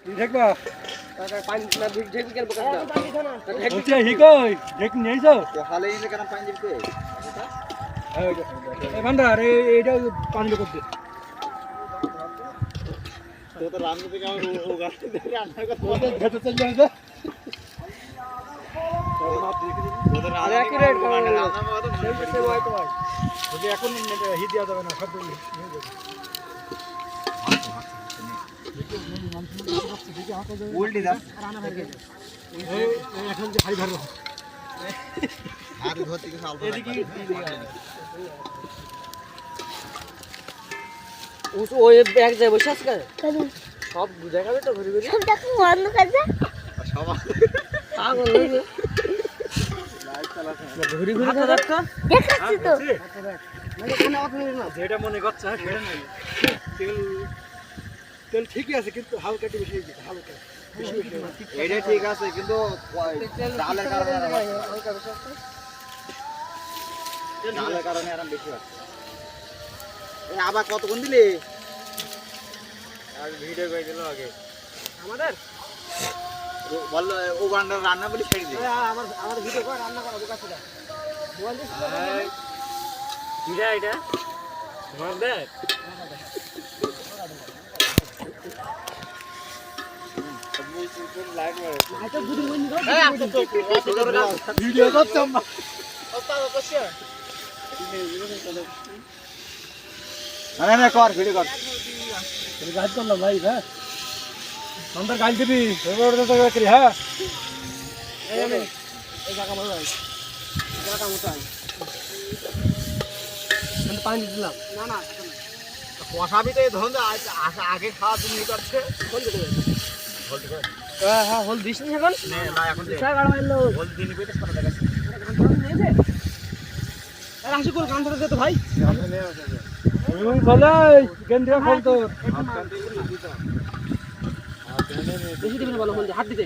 দেখবা পানি না ঢেক কেন বকাস না বলছি হিকই ঢেক নিয়েছো হালে ইনে কেন পানি দিতে এই ভান্ডার এইটা পানি করতে তো তো রান্না থেকে আমার ও গাছ থেকে রান্নার কথা ওদের ভেতর চলে যাবে আরে অ্যাকুরেট রান্না তো সে ওয়াই তো ভাই যদি এখন হি দেওয়া যাবে না সব নিয়ে যাবে উল্টি দাও এখন যে ভাই ধরো আর ধরতে কিছু আলতো এদিকে ওই ব্যাগ যায় বসে আছে কেন সব দেখাবে তো ঘুরে ঘুরে সব দেখো অন্য কাজে সব পাগল লাগে লাইট চালাছে ঘুরে ঘুরে দেখা দেখাচ্ছি তো মানে কোনো অত নেই না যেটা মনে করছে সেটা নাই তেল তেল ঠিকই আছে কিন্তু হালকা একটু বেশি হালকা এটা ঠিক আছে কিন্তু ডালের কারণে ডালের কারণে আরাম বেশি হচ্ছে এই আবার কতক্ষণ দিলি আর ভিডিও করে দিল আগে আমাদের বললো ও বান্ডার রান্না বলি ছেড়ে দিই আমার ভিডিও করে রান্না করা বোকা ছিল মোবাইল দিয়ে এটা এটা তোমার দেখ লাইট মারে আচ্ছা বুদ্ধি বন্ধ কর এই আপনি তো ভিডিও করতাম না না না কর ভিডিও কর গাছ করলাম ভাই হ্যাঁ আমাদের গাছ দিবি করি হ্যাঁ এই আমি এই জায়গা মতো আই জায়গা মতো আই আমি পানি দিলাম না না কষাবি তো ধরুন আগে খাওয়া তুমি করছে কোন দিকে হ্যাঁ হ্যাঁ হল দিস নি এখন না এখন দিশা গাড় মারলো বল দিন পেতে কত টাকা আর আসি কোন গান ধরে তো ভাই ওই বলে গেন্দ্রা ফল তো বেশি দিবি না বলো বল হাত দিতে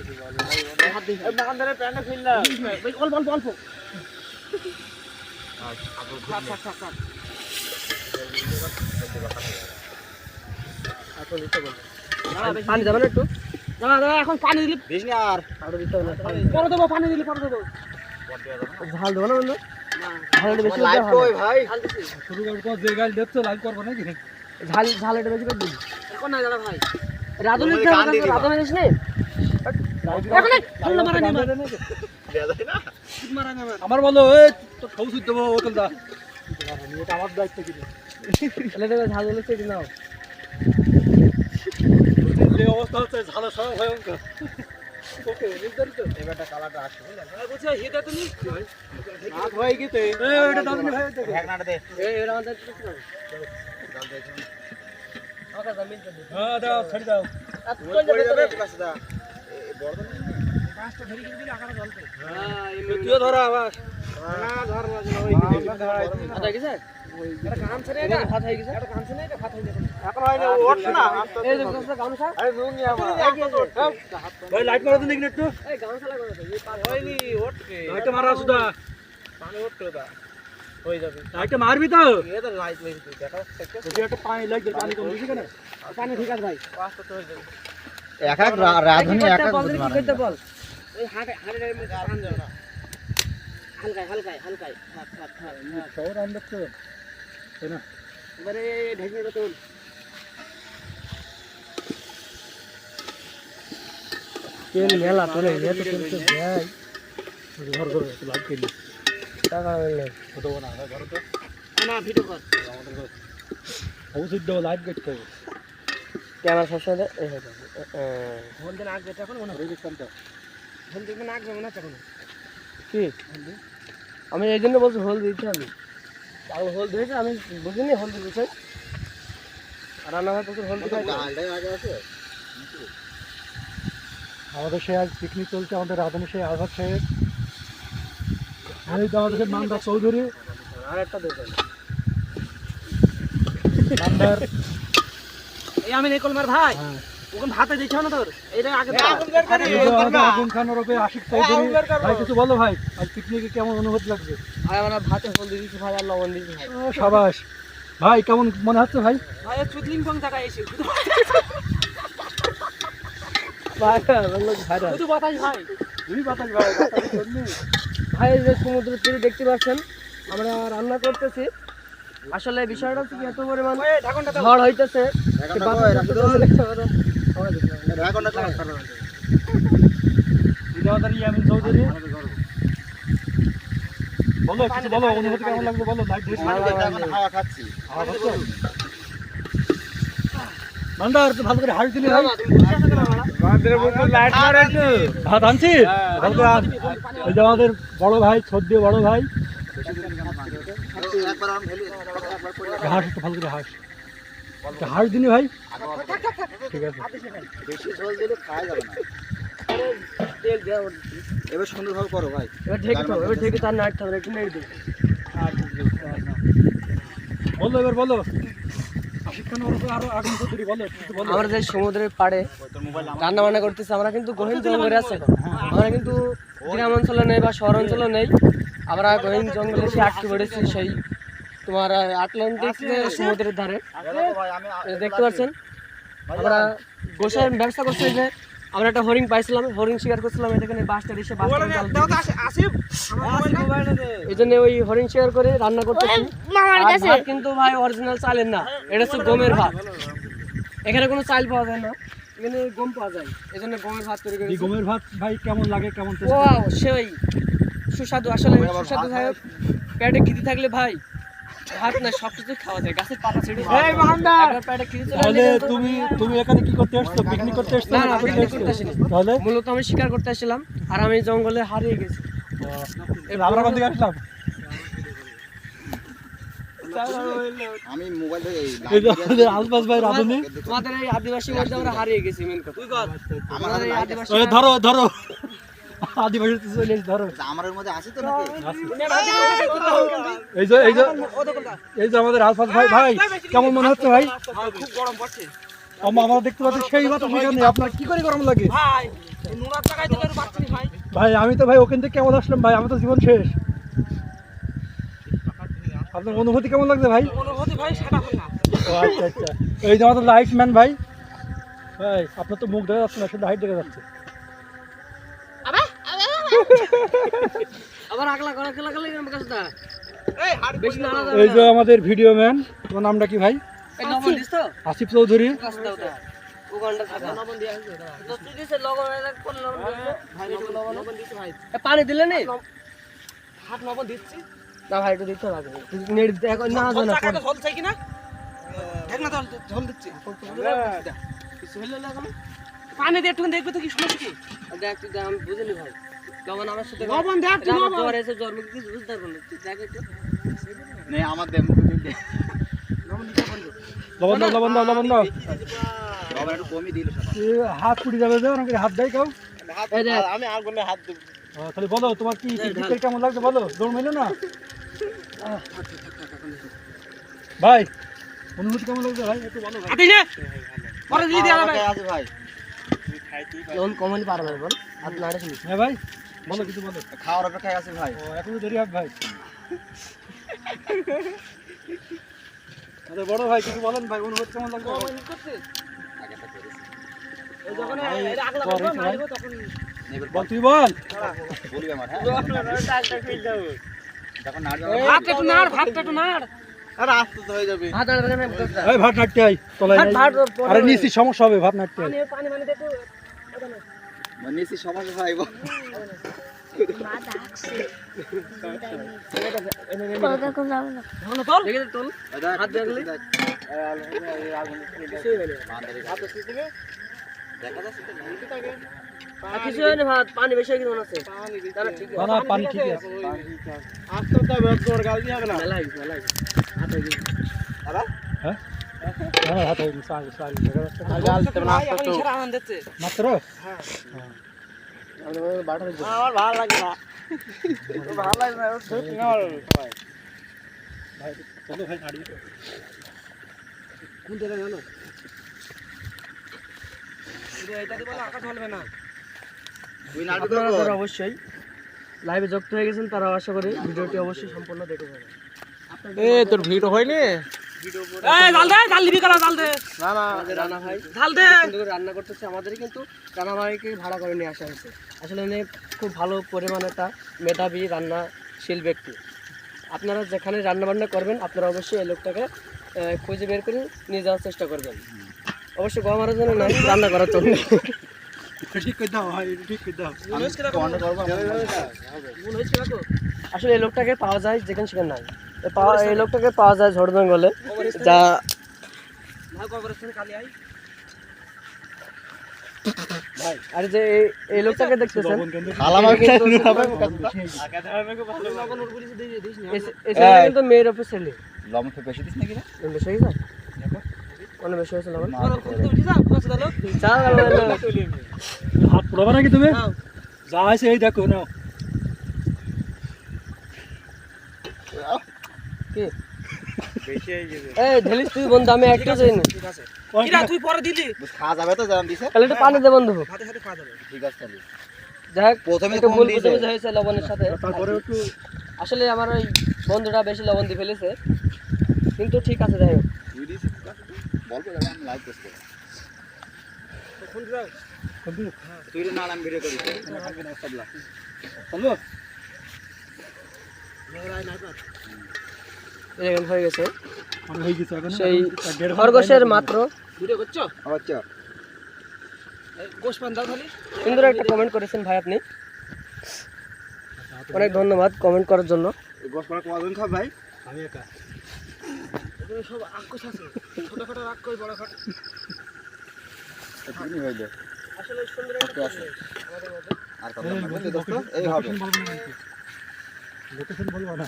হাত দিতে নাকান ধরে প্যান্টে ফিরলাম ভাই অল্প অল্প অল্প থাক থাক থাক থাক এখন দিতে বল পানি দেবেন একটু না না এখন পানি দিলে দিস না আর আরো দিতে হবে পরে দেবো পানি দিলে পরে দেবো ঝাল দেবো না বন্ধু ঝাল একটু বেশি লাইভ কই ভাই ঝাল দিছি শুরু করবো যে গাছ দেখছো লাইভ করবো নাকি ঝাল একটু বেশি করে দিবি এখন না দাদা ভাই রাধুনের রাধুনের এসে এখন ঠান্ডা মারা নেই মারা নেই আমার বলো এই তো খাউসুদ দেবো ওকে দা এটা আমার দায়িত্ব কি তাহলে দেবে ঝাল হলে সেটি নাও যে অবস্থা হচ্ছে ঝালা সব ভয়ঙ্কর ওকে নির্ধারিত এবারটা কালারটা আসছে বুঝছো হেটা তুমি হাত হয়ে গেছে এটা দাদুনি ভাই দেখো ঢাকনাটা দে এর আমাদের কিছু না জল দে ওকে জমিন তো হ্যাঁ দাও ছাড়ি দাও ওই পড়ে যাবে কাছে এই বড় পাঁচটা ধরে কিন্তু আকারে জল করে হ্যাঁ তুইও ধরো আবার না ধর লাগলো ওই আচ্ছা কি স্যার এটা কাম ছেড়ে এটা ভাত হয়ে গেছে এটা কাম ছেড়ে এটা ভাত হয়ে গেছে এখন হয় না ওঠ না এই যে গামছা গামছা আরে নুন নিয়ে আমার ভাই লাইট মারো তো দেখি একটু এই গামছা লাগবে তো এই পার হয়নি ওঠ কে লাইটটা মারা সুদা পানি ওঠ তো দা হয়ে যাবে লাইটটা মারবি তো এ তো লাইট হয়ে গেছে দেখা যদি একটা পানি লাগবে পানি কম দিছি কেন পানি ঠিক আছে ভাই পাঁচটা তো হয়ে যাবে এক এক রাধুনি এক এক বল কি করতে বল ওই হাড়ে হাড়ে পান দাও না হালকায় হালকায় হালকায় থাক থাক থাক শহর আনবে তো তাই না এবারে ঢেকে তো তেল মেলা তোলে এত তেল তো ভাই ঘর করে লাইট কিনি টাকা হইলে কত না ঘর তো না ভিডিও কর আমাদের ঘর খাউসুদ দেবো লাইট গেট করবো ক্যামেরা সবসময় এই হতো ফোন দেন আগে এখন মনে হয় দেখতাম তো ফোন দেখবে না আগে মনে তখন কি আমি এই জন্য বলছি হোল দিতে হবে আর হোল দিয়েছে আমি বুঝিনি হোল দিতে আর রান্না হয় প্রচুর হোল দিতে ডালটাই আগে আছে আমাদের সে আজ পিকনিক চলছে আমাদের রাধুনি সেই আজাদ সাহেব এই তো আমাদের মানদা চৌধুরী আর একটা দেখো মানদার এই আমি নিকলমার ভাই হ্যাঁ ওখানে ভাতে দেখছো না তোর এটা আগে আগুন খান ওরফে আশিক চৌধুরী ভাই কিছু বলো ভাই আজ পিকনিকে কেমন অনুভূতি লাগছে ভাই আমরা ভাতে হোল দিয়েছি ভাই আর লবণ দিয়েছি ভাই সাবাস ভাই কেমন মনে হচ্ছে ভাই ভাই চুদলিং পং জায়গায় এসে ভাই শুধু বাতাস ভাই, দুই বাতাস ভাই, বাতাস জন্যে। ভাই এই যে সমুদ্র তীরে দেখতে পাচ্ছেন আমরা রান্না করতেছি। আসলে বিষয়টা হচ্ছে কি এত পরিমাণ ঝড় হইতেছে এখন সে না বাতাস কই, করতে রাখি করতে আমরা সবাই দেখলাম। এখন না কই। এটা আমাদের ইয়ামিন চৌধুরী। বলো কিছু বলো, অনুভূতি কেমন লাগছে বলো। লাইট দিয়েছি এখন হাওয়া খাচ্ছি। মান্দার একটু ভালো করে হাঁস দিলি ভাই। ভাত আনছি ভালো করে আন। এই যে আমাদের বড় ভাই, সদ্য বড় ভাই, একবার আমি ঢেলে একবার পড়ে হাঁস একটু ভালো করে হাঁস। হাঁস দিনি ভাই, ঠিক আছে। বেশি ঝোল দিলে খাওয়া যাবে না। তেল দেওয়া ওর। এবার সুন্দরভাবে করো ভাই। এবার ঢেকে তো, এবার ঢেকে তার নাড়তে হবে, একটু নেড়ে দিই। বলো এবার বলো। শিক্ষণ আরো আগুন চৌধুরী বলো কিছু বলো। আমরা যে সমুদ্রের পাড়ে রান্না বান্না করতেছি, আমরা কিন্তু গহীন জঙ্গলে আছি এখন। আমরা কিন্তু গ্রাম অঞ্চলে নেই বা শহর অঞ্চলে নেই, আমরা গহীন জঙ্গলে এসে আটকে পড়েছি সেই তোমার আটলান্টিক সমুদ্রের ধারে। ভাই আমি এই যে দেখতে পাচ্ছেন আমরা গোসাইয়ের ব্যবস্থা করছি যে আমরা একটা হরিণ পাইছিলাম, হরিণ শিকার করছিলাম, এখানে বাসটা এসে এই জন্য ওই হরিণ শিকার করে রান্না করতেছি। মামার আর কাছে ভাত কিন্তু ভাই অরিজিনাল চালের না, এটা হচ্ছে গমের ভাত। এখানে কোনো চাল পাওয়া যায় না, এখানে গম পাওয়া যায়, এই জন্য গমের ভাত তৈরি এই করেছি। গমের ভাত ভাই কেমন লাগে, কেমন taste? ওয়াও সেই সুস্বাদু। আসলে সুস্বাদু ভাই, পেটে খিদে থাকলে ভাই ভাত না সবকিছু খাওয়া যায়, গাছের পাতা ছেড়ে একবার পেটে খিদে চলে তাহলে আসলে কিন্তু- তুমি এখানে কি করতে এসছো? পিকনিক করতে এসছো? না, না, না picnic করতে আসিনি। তাহলে মূলত আমি শিকার করতে আসছিলাম আর আমি জঙ্গলে হারিয়ে গেছি। আমরা কোথা থেকে আসলাম? আমি মোবাইল থেকে এই যে আমাদের আলবাস ভাই রাধুনি। তোমাদের এই আদিবাসী মধ্যে আমরা হারিয়ে গেছি মেন কথা। আমাদের এই আদিবাসী ওই ধরো ধরো, আদিবাসী তো চলে এসে ধরো। আমাদের মধ্যে আছে তো নাকি? এই যে এই যে এই যে আমাদের আলফাজ ভাই, ভাই কেমন মনে হচ্ছে ভাই? খুব গরম পড়ছে আমরা দেখতে পাচ্ছি সেই বাতাস এখানে, আপনার কি করে গরম লাগে ভাই, এই নোনার জায়গায় থেকে পাচ্ছি ভাই। ভাই? আমি তো ভাই ওখান থেকে কেমন আসলাম ভাই, আমার তো জীবন শেষ। আপনার অনুভূতি কেমন লাগছে ভাই? অনুভূতি ভাই সেটা হয় না। ও আচ্ছা আচ্ছা। এই যে আমাদের লাইট ম্যান ভাই, ভাই আপনার তো মুখ দেখা যাচ্ছে না, শুধু হাইট দেখা যাচ্ছে। আবার আগলা করা খেলা খেলা এরকম কাজটা বেশি না আলাদা। এই যে আমাদের ভিডিও ম্যান, তোমার নামটা কি ভাই? এই লবণ দিস তো আসিফ চৌধুরী। কাজটা ওটা উগান্ডা থাকা লবণ দিয়া আছে তো তুই দিছে লবণ, এটা কোন লবণ দিছে ভাই? লবণ দিছে ভাই। এ পানি দিলে নে হাত লবণ দিচ্ছি না ভাই, একটু দিতে হবে। তুই নেড়ে দে এখন না জানা টাকাটা ঝোল চাই কিনা দেখ না, ঝোল দিচ্ছি কিছু হলো না কোনো পানি দিয়ে একটু দেখবে তো কি সমস্যা কি দেখ। তুই দাম বুঝিনি ভাই, লবণ আমার সাথে লবণ দেখ, তুই লবণ জ্বর এসে জ্বর মুখে কিছু বুঝতে পারবো না। তুই দেখ একটু নেই আমার দে লবণ দিতে পারবো। লবণ দাও, লবণ দাও, লবণ দাও। বাবা একটু কমই দিল এ, হাত পুড়ে যাবে যে, ওনাকে হাত দেয় কেউ। এই দেখ আমি আগুনে হাত দেব। তাহলে বলো তোমার কি পিকনিকের কেমন লাগছে বলো, দৌড় মেলো না ভাই? অনুভূতি কেমন লাগছে ভাই একটু বলো ভাই। আদি নে পরে দিয়ে দিয়া ভাই। আছে ভাই। লবণ কমালি পারবে বল হাত নাড়ে শুনি। হ্যাঁ ভাই বলো, কিছু বলো। খাওয়ার অপেক্ষায় আছে ভাই। ও এখনো দেরি হবে ভাই। আমাদের বড় ভাই কিছু বলেন ভাই, অনুভূতি কেমন লাগছে ভাই? এই যখন ভাই, এটা আগলা পরে করব ভাই। মারব তখন নেবের বল তুই বল। বলি আমার হ্যাঁ। যখন নাড় ভাত একটু নাড়, ভাত একটু নাড়। আরে আস্তে তো হয়ে যাবে। ভাত নাড়বে না বুঝতা। এই ভাত নাড়তে আই তলায় নাই। ভাত পরে আরে নিচে সমস্যা হবে, ভাত নাড়তে আই। পানি দে একটু। মানে নিচে সমস্যা ভাই। মা ডাকছে এনে কথা কোন যাবো না এখন তোল দেখে তোল হাত দেখলি দেখ। আগুন কিছুই হয়নি। হাত দিতে দেখা যাচ্ছে তো না। আর কিছু হয়নি, ভাত পানি বেশি হয়ে গেছে মনে হচ্ছে। তাহলে ঠিক না না, পানি ঠিক আছে। আস্তে তো তোর গাল দিয়ে হবে না। মেলাই মেলাই হাত হয়ে গেছে। হ্যাঁ হ্যাঁ, হাত হয়ে গেছে, আগে সারি দেখা যাচ্ছে না। গাল তে না তো ইশারা আনন্দ দিচ্ছে। মাত্র আমাদের বাটা হয়ে গেছে। আমার ভালো লাগে না। ভালো লাগে না ঠিক না ভাই। ভাই চলো ভাই নাড়ি। কোন জায়গা জানো? এটা দিব না, আকাশ চলবে না। তুই নাড়বি আপনারা তো? যারা অবশ্যই লাইভে যুক্ত হয়ে গেছেন তারা আশা করি ভিডিওটি অবশ্যই সম্পূর্ণ দেখে যাবেন। এ তোর ভিডিও হয়নি? আমাদের রানা ভাই সুন্দর করে রান্না করতেছে। আমাদেরই কিন্তু রানা ভাইকে ভাড়া করে নিয়ে আসা হয়েছে। আসলে উনি খুব ভালো পরিমাণে একটা মেধাবী রান্নাশীল ব্যক্তি। আপনারা যেখানে রান্না বান্না করবেন আপনারা অবশ্যই এই লোকটাকে খুঁজে বের করে নিয়ে যাওয়ার চেষ্টা করবেন। অবশ্যই গম মারার জন্য নয়, রান্না করার জন্য। ঠিক করে দাও ভাই, ঠিক করে দাও। আসলে এই লোকটাকে পাওয়া যায় যেখানে সেখানে নাই। এই লোকটাকে পাওয়া যায় ঝড় জঙ্গলে, যা আর যে এই লোকটাকে দেখতেছেন এই ছেলেটা কিন্তু মেয়ের অফিস ছেলে। লবণ তো বেশি দিস নাকি রে? বেশি হয়ে যায় অনেক বেশি হয়েছে লবণ। হাত পুরাবা নাকি তুমি? যা আছে এই দেখো নাও। কি বেশি হয়ে গেছে। এই ঢেলিস তুই বন্ধু, আমি একটা যাইনি। তুই পরে দিলি খাওয়া যাবে তো জান দিছে? তাহলে একটু পানি দে বন্ধু। হাতে হাতে খাওয়া যাবে। ঠিক আছে তাহলে। যাই হোক, প্রথমে একটু কম ভুল দিয়েছে। বুঝাবুঝি হয়েছে লবণের সাথে। তারপরে একটু আসলে আমার ওই বন্ধুটা বেশি লবণ দিয়ে ফেলেছে, কিন্তু ঠিক আছে। যাই হোক, তুই দিছিস বলবো যাবে আমি লাইভ করতে। তুই রে না আমি ভিডিও করি। চলো এরকম হয়ে গেছে আমার হয়ে গেছে এখন। সেই খরগোশের মাত্র। আচ্ছা সুন্দর একটা কমেন্ট করেছেন ভাই, আপনি অনেক ধন্যবাদ কমেন্ট করার জন্য। এই গোশ করা কজন খাব ভাই? আমি একা। সব আক্রোশ আছে, ছোটখাটো রাগ করে বড় খাট। এতদিনই হইলো। আসলে সুন্দর একটা আছে। আমাদের মধ্যে। আর কত লাগবে দোস্ত? এই হবে। লোকেশন বলবো না।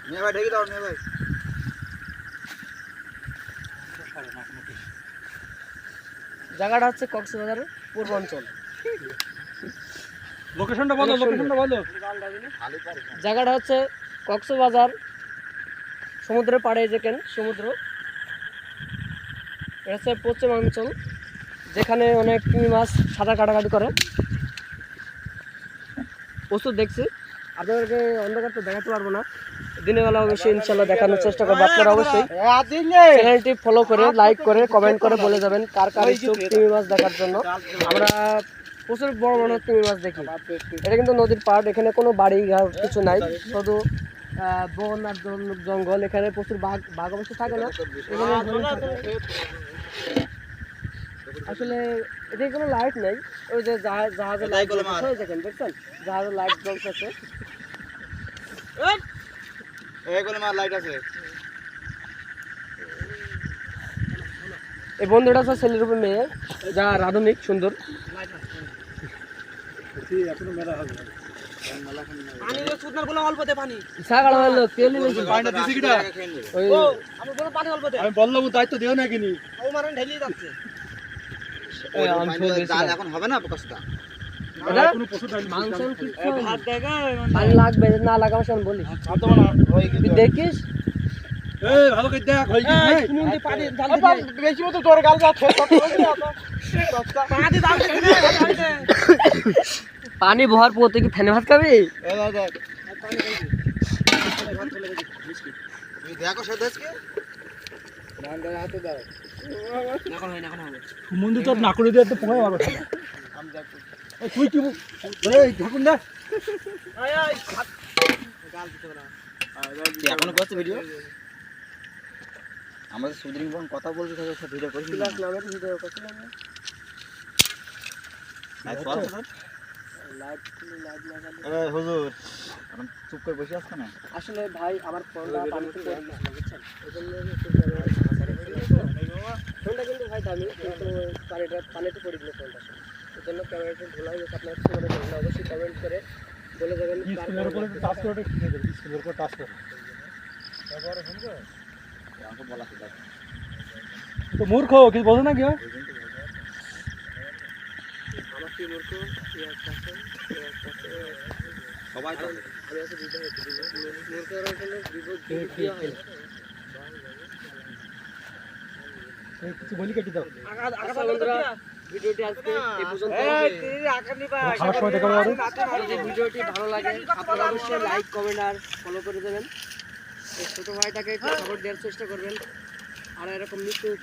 নিয়ে ভাই ঢেকে দাও নিয়ে ভাই। জায়গাটা হচ্ছে কক্সবাজারের পূর্বাঞ্চল। লোকেশনটা বলো, লোকেশনটা বলো। জায়গাটা হচ্ছে কক্সবাজার সমুদ্রের পাড়ে, যেখানে সমুদ্র, এটা হচ্ছে পশ্চিমাঞ্চল, যেখানে অনেক চিংড়ি মাছ সাঁতার কাটাকাটি করে। প্রচুর দেখছি, আপনাদেরকে অন্ধকার তো দেখাতে পারবো না, দিনের বেলা অবশ্যই ইনশাল্লাহ দেখানোর চেষ্টা করবো। আপনারা অবশ্যই চ্যানেলটি ফলো করে, লাইক করে, কমেন্ট করে বলে যাবেন কার কার ইচ্ছুক চিংড়ি মাছ দেখার জন্য। আমরা প্রচুর বড় বড় চিংড়ি মাছ দেখি। এটা কিন্তু নদীর পাড়, এখানে কোনো বাড়ি ঘর কিছু নাই, শুধু বন আর জঙ্গল। এখানে প্রচুর বাঘ বাঘ অবশ্য থাকে না এখানে। আসলে এদিকে কোনো লাইট নেই, ওই যে জাহাজের লাইট দেখেন, দেখছেন জাহাজের লাইট জ্বলতেছে। এইগুলো মার লাইট আছে। এই বন্ধুটা হচ্ছে ছেলের উপর মেয়ে, যা আধুনিক সুন্দর। এখনো মেলা হবে। আমি বললাম দায়িত্ব দিও না কিনি। এখন হবে না কষ্ট। পানি লাগবে না লাগাবো সেরকম বলি, দেখিস ভালো করে দেখ হয়ে গেছে। বেশি মতো তোর গাল যা পানি ভর পোতে কি ফেনে ভাত খাবি? দেখো সদস্যকে মন্দির তো না করে দিয়ে তো পোঙায় হবে। তুই কি ঢাকুন না এখনো করছে ভিডিও? আমাদের সুদরিং বোন কথা বলছে সব ভিডিও করছি হুজুর চুপ করে বসে আসছে না। আসলে ভাই আমার ফোনটা পানিতে পড়ে গেছে, বুঝছেন? ফোনটা কিন্তু ভাই দামি, কিন্তু পানিতে পড়ে গেল ফোনটা, এই জন্য ক্যামেরাটা ভুল হয়ে গেছে। আপনার অবশ্যই কমেন্ট করে বলে যাবেন। স্কুলের উপরে টাচ করে ঠিক আছে, স্কুলের উপর টাচ করে বলা তো মূর্খ কিছু বোঝে না কি হয়। আমার কি মূর্খ সবাই তো কিছু বলি কেটে দাও। আচ্ছা বন্ধুরা, ভিডিওটি আজকে এই পর্যন্ত। খাওয়ার সময় দেখা হবে। যদি ভিডিওটি ভালো লাগে আপনারা অবশ্যই লাইক কমেন্ট আর ফলো করে দেবেন। এই ছোট ভাইটাকে একটু সাপোর্ট দেওয়ার চেষ্টা করবেন। আর এরকম নিত্য